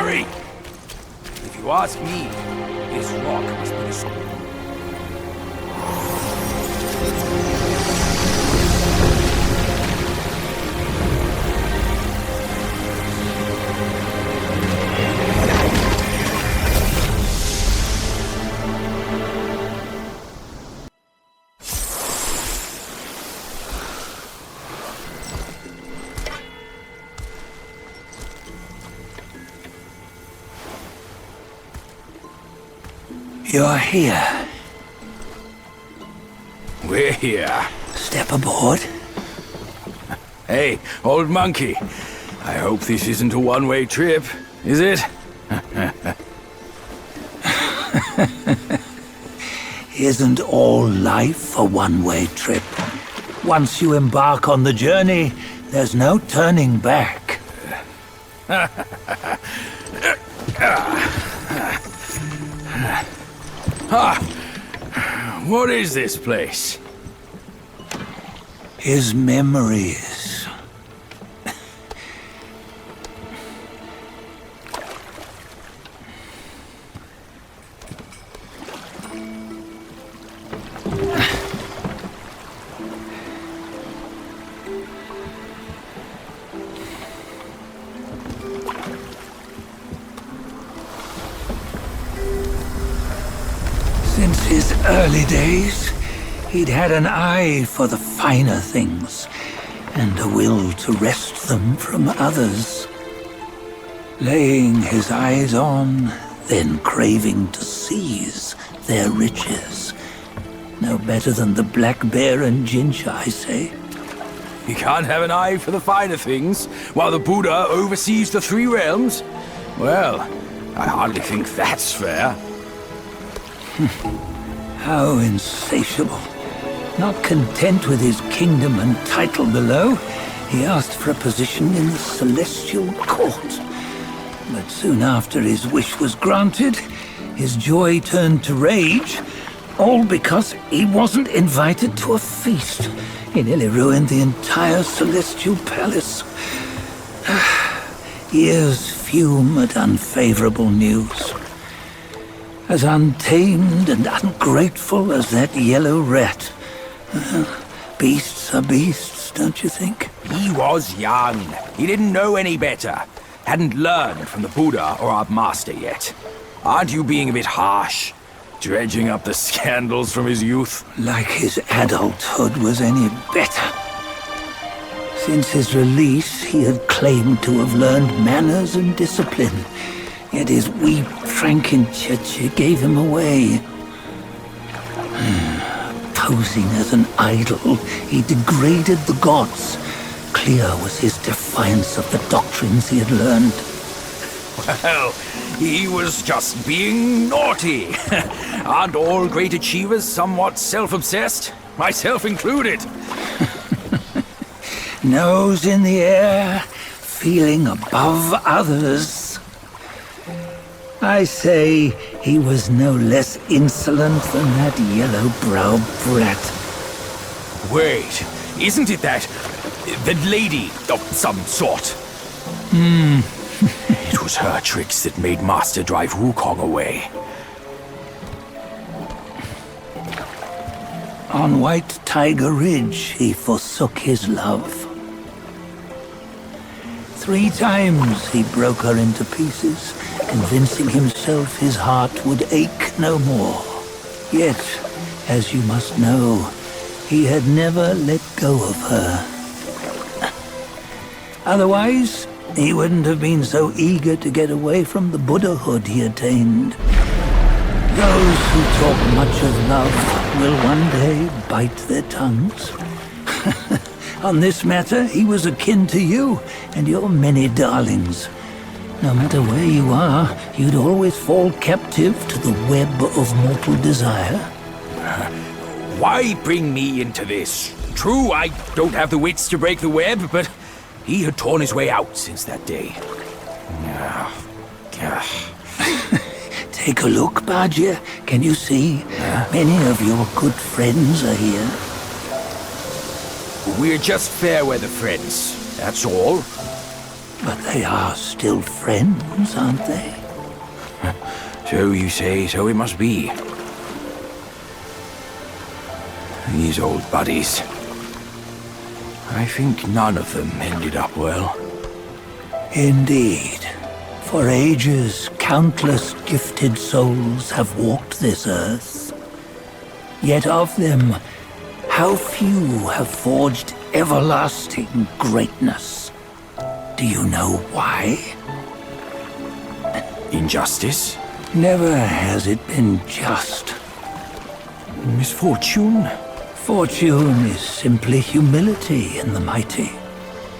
hurry! If you ask me, this rock must be the school. You're here. We're here. Step aboard. Hey, old monkey. I hope this isn't a one-way trip, is it? Isn't all life a one-way trip? Once you embark on the journey, there's no turning back. What is this place? His memories. Since his early days, he'd had an eye for the finer things, and a will to wrest them from others. Laying his eyes on, then craving to seize their riches. No better than the black bear and ginger, I say. You can't have an eye for the finer things, while the Buddha oversees the three realms? Well, I hardly think that's fair. How insatiable. Not content with his kingdom and title below, he asked for a position in the celestial court. But soon after his wish was granted, his joy turned to rage, all because he wasn't invited to a feast. He nearly ruined the entire celestial palace. Ears fume at unfavorable news. As untamed and ungrateful as that yellow rat. Beasts are beasts, don't you think? He was young. He didn't know any better. Hadn't learned from the Buddha or our master yet. Aren't you being a bit harsh? Dredging up the scandals from his youth? Like his adulthood was any better. Since his release, he had claimed to have learned manners and discipline. Yet his weak Frankenchurch gave him away. Posing as an idol, he degraded the gods. Clear was his defiance of the doctrines he had learned. Well, he was just being naughty. Aren't all great achievers somewhat self-obsessed? Myself included. Nose in the air, feeling above others. I say he was no less insolent than that yellow-browed brat. Wait, isn't it that lady of some sort? It was her tricks that made Master drive Wukong away. On White Tiger Ridge, he forsook his love. 3 times he broke her into pieces, convincing himself his heart would ache no more. Yet, as you must know, he had never let go of her. Otherwise, he wouldn't have been so eager to get away from the Buddhahood he attained. Those who talk much of love will one day bite their tongues. On this matter, he was akin to you and your many darlings. No matter where you are, you'd always fall captive to the web of mortal desire. Why bring me into this? True, I don't have the wits to break the web, but he had torn his way out since that day. Take a look, Bajia. Can you see? Many of your good friends are here. We're just fair weather friends, that's all. But they are still friends, aren't they? So you say, so it must be. These old buddies. I think none of them ended up well. Indeed. For ages, countless gifted souls have walked this earth. Yet of them, how few have forged everlasting greatness? Do you know why? Injustice? Never has it been just. Misfortune? Fortune is simply humility in the mighty.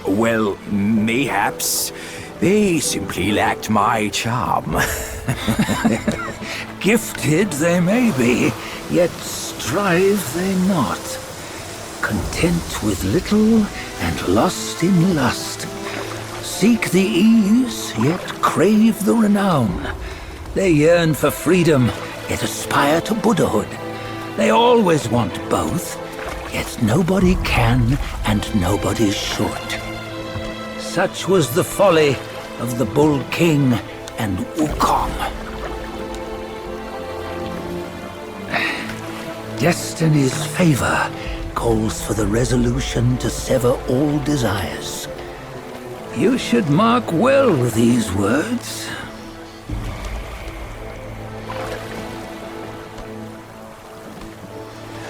Well, mayhaps. They simply lacked my charm. Gifted they may be, yet strive they not. Content with little and lost in lust. Seek the ease, yet crave the renown. They yearn for freedom, yet aspire to Buddhahood. They always want both, yet nobody can and nobody should. Such was the folly of the Bull King and Wukong. Destiny's favor calls for the resolution to sever all desires. You should mark well these words.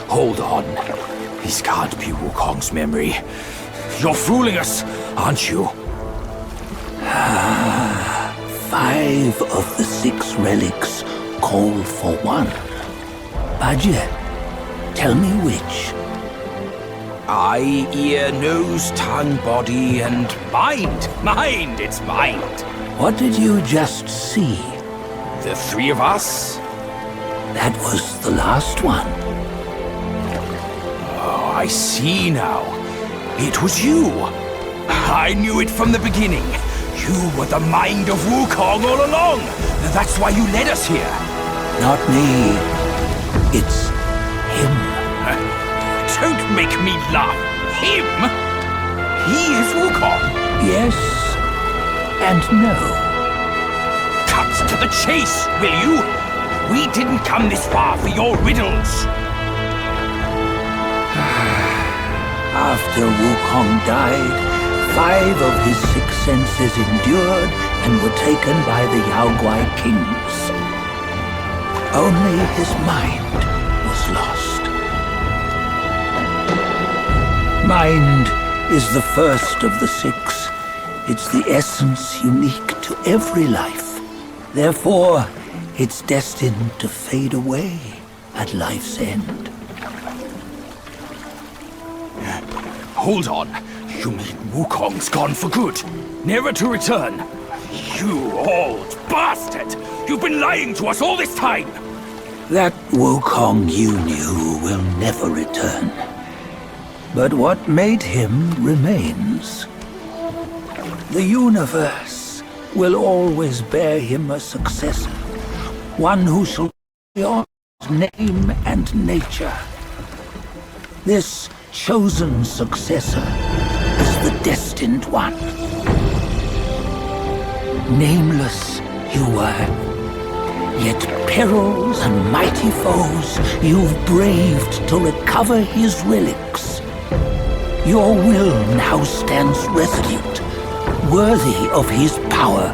Hold on. This can't be Wukong's memory. You're fooling us, aren't you? 5 of the 6 relics call for one. Bajie, tell me which. Eye, ear, nose, tongue, body, and mind. Mind, it's mind. What did you just see? The 3 of us? That was the last one. Oh, I see now. It was you. I knew it from the beginning. You were the mind of Wukong all along. That's why you led us here. Not me. It's him. Don't make me laugh. Him? He is Wukong. Yes and no. Cut to the chase, will you? We didn't come this far for your riddles. After Wukong died, 5 of his 6 senses endured and were taken by the Yaoguai kings. Only his mind was lost. Mind is the first of the 6. It's the essence unique to every life. Therefore, it's destined to fade away at life's end. Hold on. You mean Wukong's gone for good? Never to return? You old bastard! You've been lying to us all this time! That Wukong you knew will never return. But what made him remains. The universe will always bear him a successor. One who shall be on his name and nature. This chosen successor is the destined one. Nameless you were, yet perils and mighty foes you've braved to recover his relics. Your will now stands resolute, worthy of his power.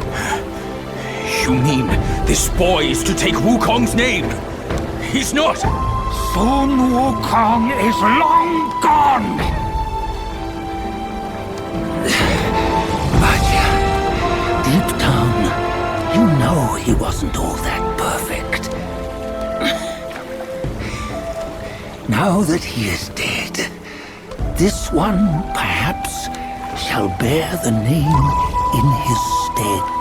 You mean this boy is to take Wukong's name? He's not! Sun Wukong is long gone! But deep down, you know he wasn't all that perfect. Now that he is dead, this one, perhaps, shall bear the name in his stead.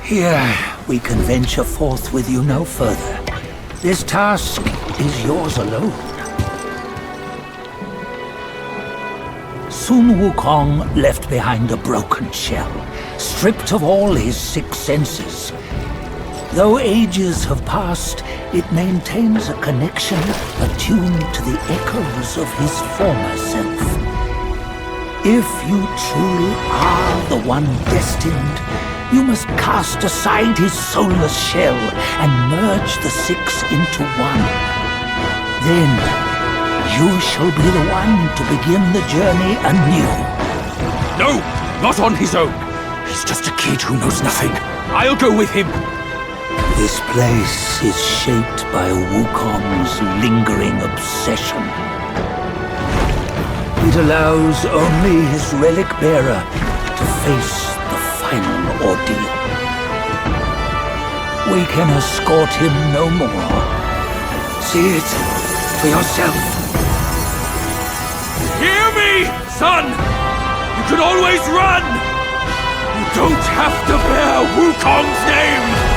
Here, we can venture forth with you no further. This task is yours alone. Soon Wukong left behind a broken shell, stripped of all his 6 senses. Though ages have passed, it maintains a connection attuned to the echoes of his former self. If you truly are the one destined, you must cast aside his soulless shell and merge the 6 into one. Then you shall be the one to begin the journey anew. No, not on his own. He's just a kid who knows nothing. I'll go with him. This place is shaped by Wukong's lingering obsession. It allows only his relic bearer to face the final ordeal. We can escort him no more. See it for yourself. Hear me, son! You can always run! You don't have to bear Wukong's name!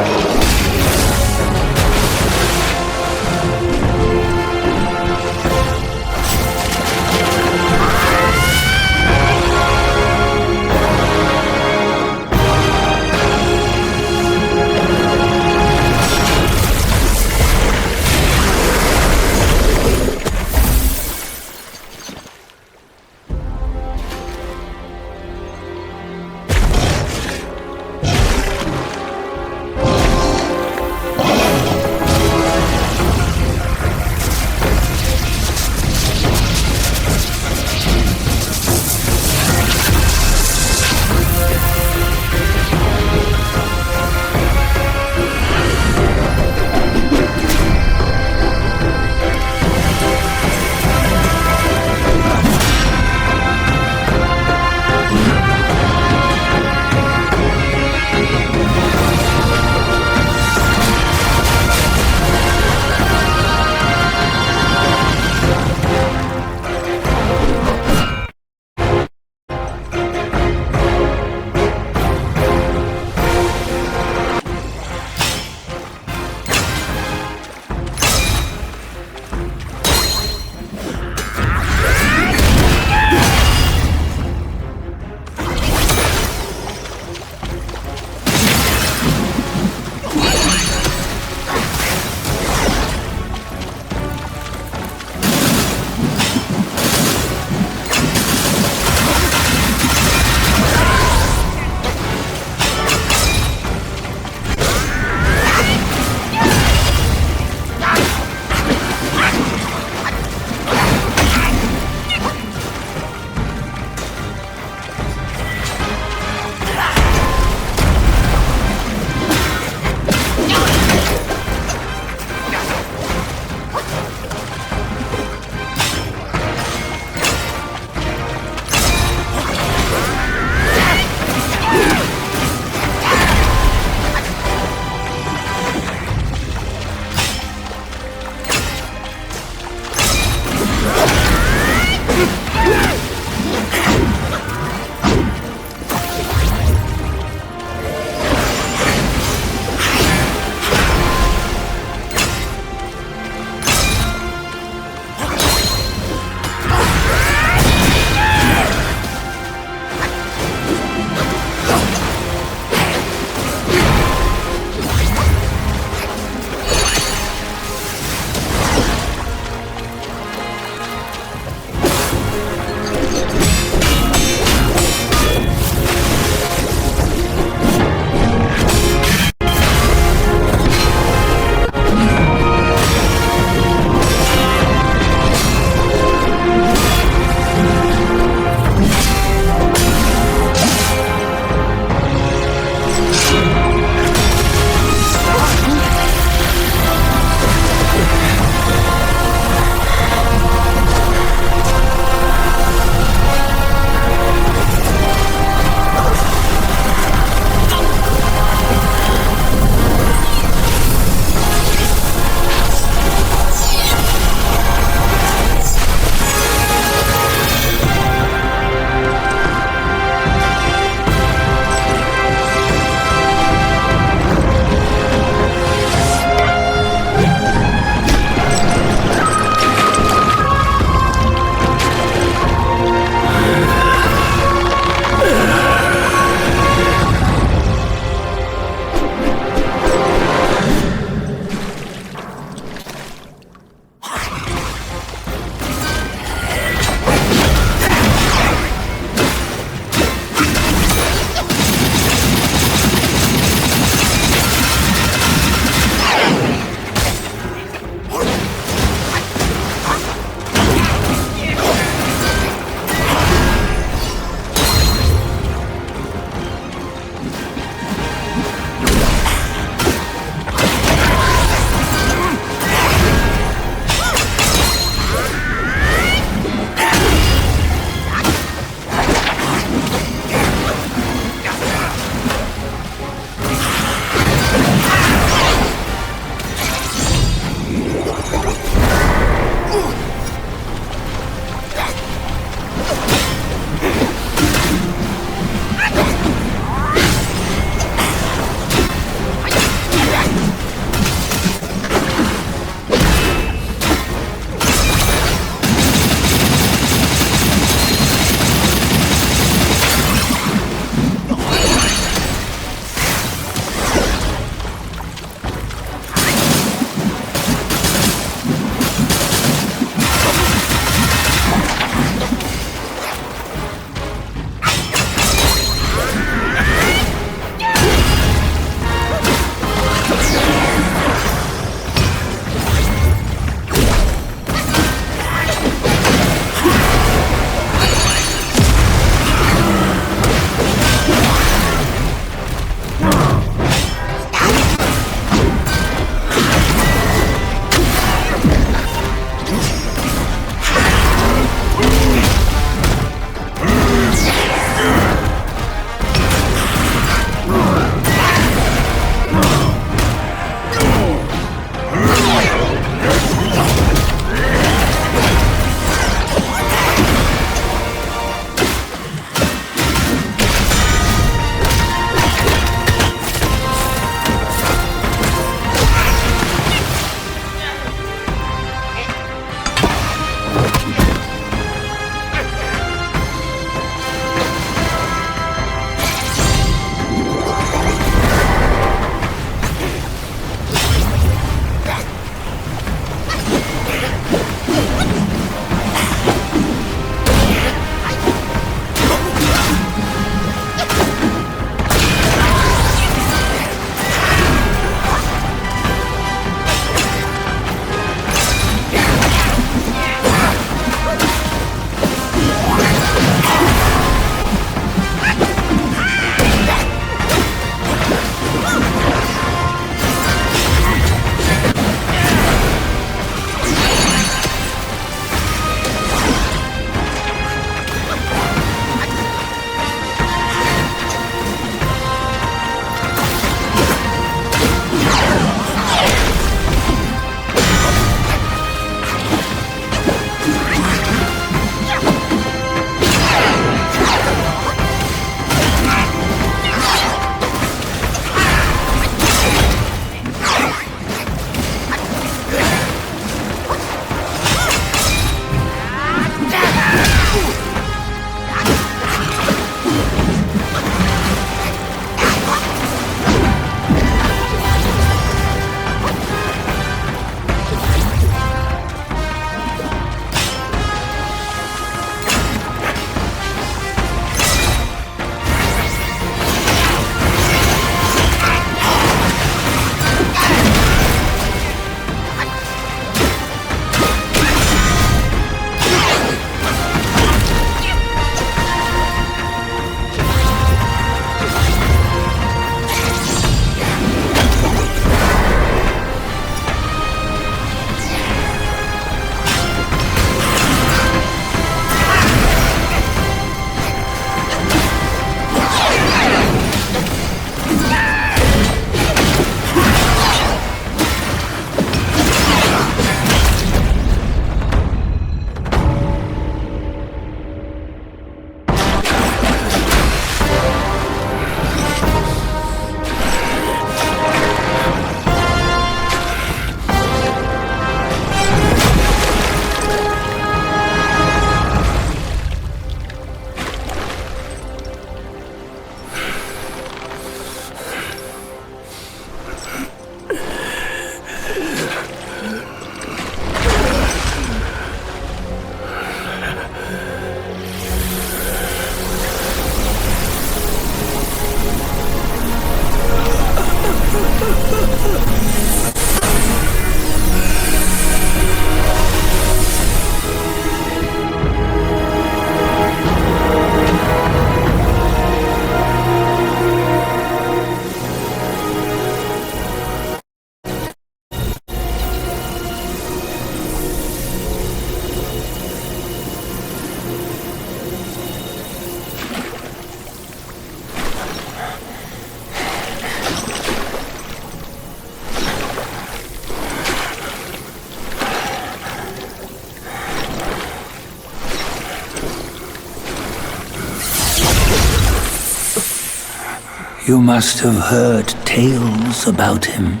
You must have heard tales about him.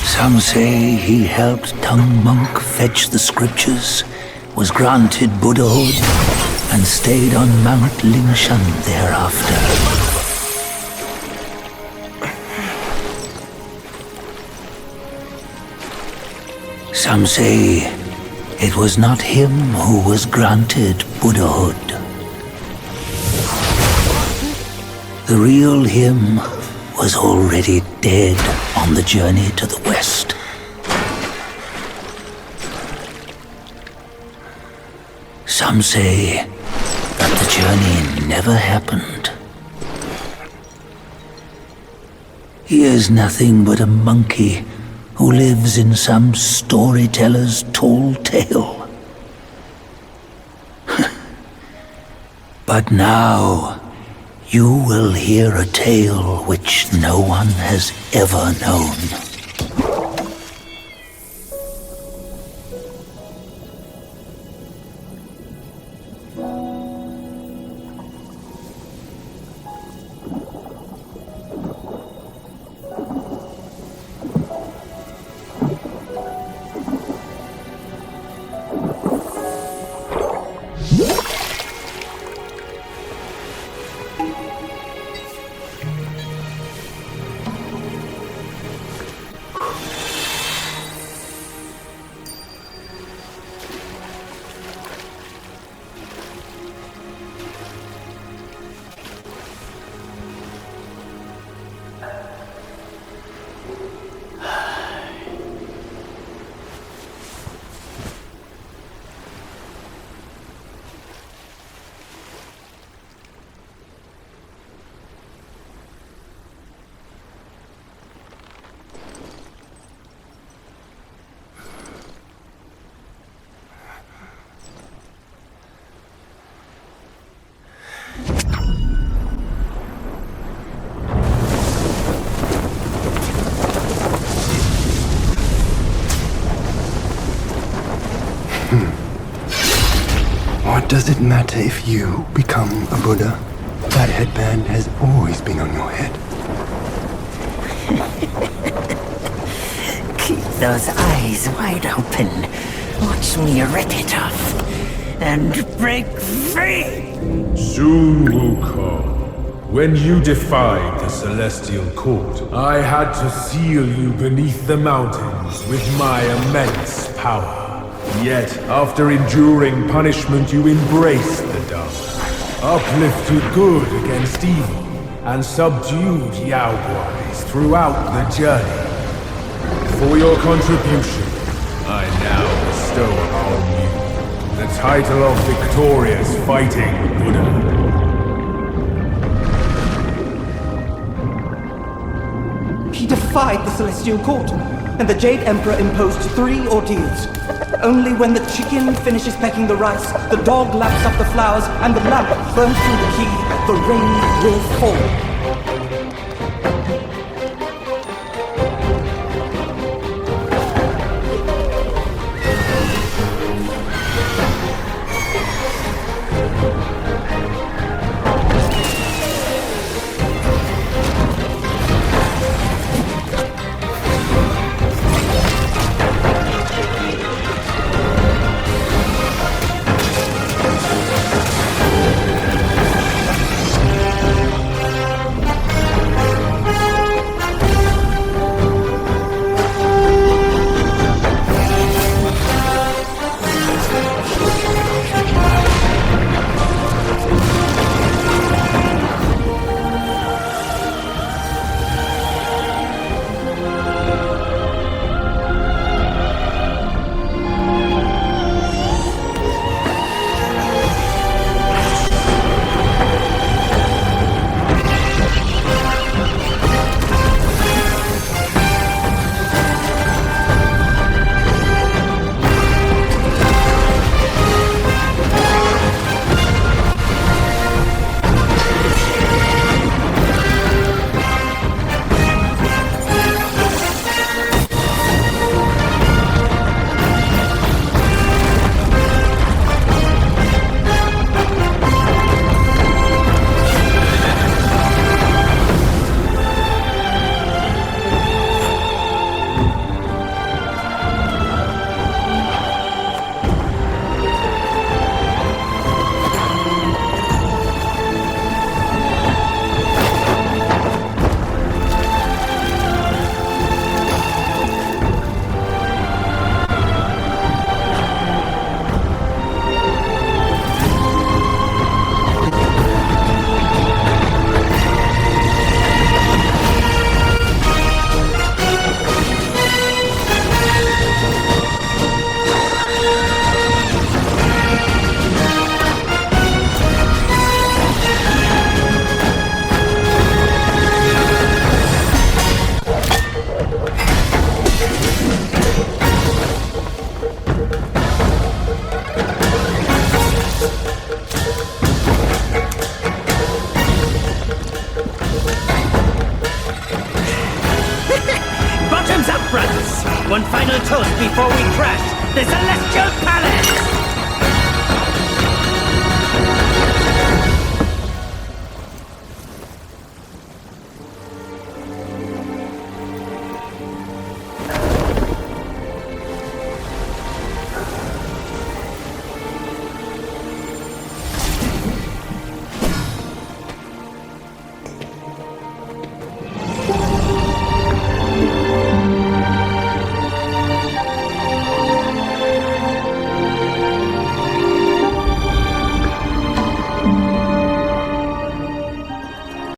Some say he helped Tung Monk fetch the scriptures, was granted Buddhahood, and stayed on Mount Lingshan thereafter. Some say it was not him who was granted Buddhahood. The real him was already dead on the journey to the west. Some say that the journey never happened. He is nothing but a monkey who lives in some storyteller's tall tale. But now, you will hear a tale which no one has ever known. What does it matter if you become a Buddha? That headband has always been on your head. Keep those eyes wide open. Watch me rip it off and break free. Soon, Wukong. When you defied the Celestial Court, I had to seal you beneath the mountains with my immense power. Yet, after enduring punishment, you embraced the dark, uplifted good against evil, and subdued Yaoguais throughout the journey. For your contribution, I now bestow upon you the title of Victorious Fighting Buddha. He defied the Celestial Court, and the Jade Emperor imposed 3 ordeals. Only when the chicken finishes pecking the rice, the dog laps up the flowers, and the lamp burns through the key, the rain will fall. final toast before we crash the Celestial Palace!